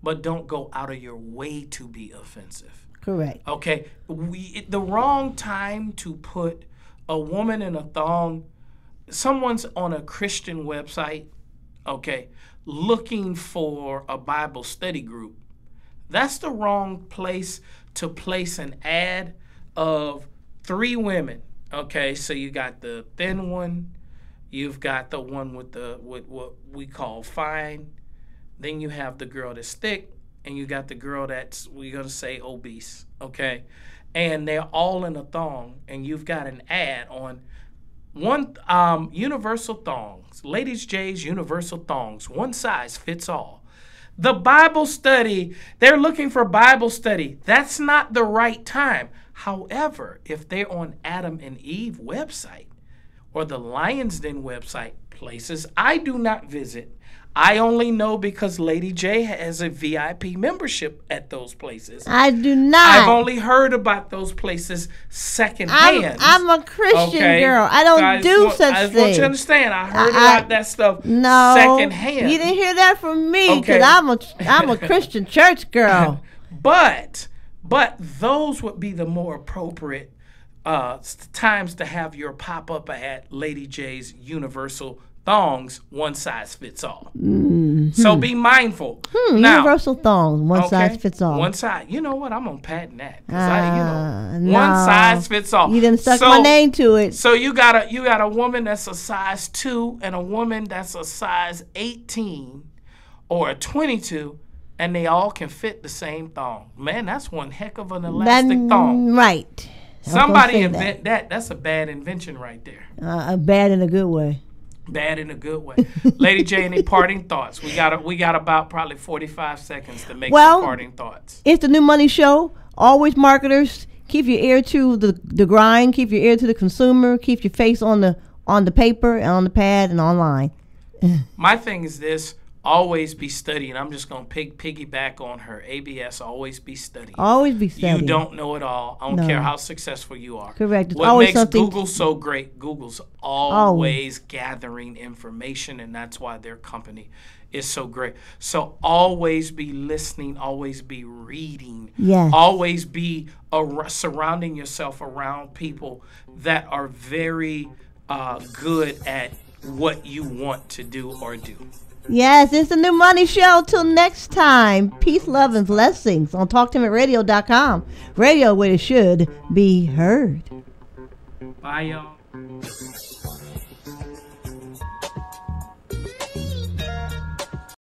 but don't go out of your way to be offensive. Correct. Okay. The wrong time to put a woman in a thong, someone's on a Christian website, okay, looking for a Bible study group. That's the wrong place to place an ad of 3 women. Okay, so you got the thin one, you've got the one with what we call fine, then you have the girl that's thick, and you got the girl that's, we're going to say, obese, okay? And they're all in a thong, and you've got an ad on universal thongs, Lady Jae's universal thongs, one size fits all. The Bible study, they're looking for Bible study. That's not the right time. However, if they're on Adam and Eve website or the Lion's Den website, places I do not visit, I only know because Lady Jae has a VIP membership at those places. I do not. I've only heard about those places secondhand. I'm a Christian girl. I don't do such things. I just want you to understand. I heard about that stuff secondhand. You didn't hear that from me, because I'm a Christian church girl. But those would be the more appropriate times to have your pop-up at Lady Jae's Universal Thongs, one size fits all. Mm-hmm. So be mindful. Now, universal thongs, one size fits all. One size. You know what? I'm gonna patent that. No. One size fits all. You didn't stuck my name to it. So you got a woman that's a size 2 and a woman that's a size 18 or a 22, and they all can fit the same thong. Man, that's one heck of an elastic thong. Right. Somebody invent that. That's a bad invention right there. Bad in a good way. Bad in a good way. Lady Jae, any parting thoughts? We got about probably 45 seconds to make some parting thoughts. It's the New Money Show. Always marketers, keep your ear to the grind, keep your ear to the consumer, keep your face on the paper and on the pad and online. My thing is this. Always be studying. I'm just going to piggyback on her. ABS, always be studying. Always be studying. You don't know it all. I don't care how successful you are. Correct. It's what makes Google so great, Google's always gathering information, and that's why their company is so great. So always be listening. Always be reading. Yes. Always be surrounding yourself around people that are very good at what you want to do or do. Yes, it's the New Money Show. Till next time, peace, love, and blessings on TalkTimidRadio.com. Radio where it should be heard. Bye, y'all.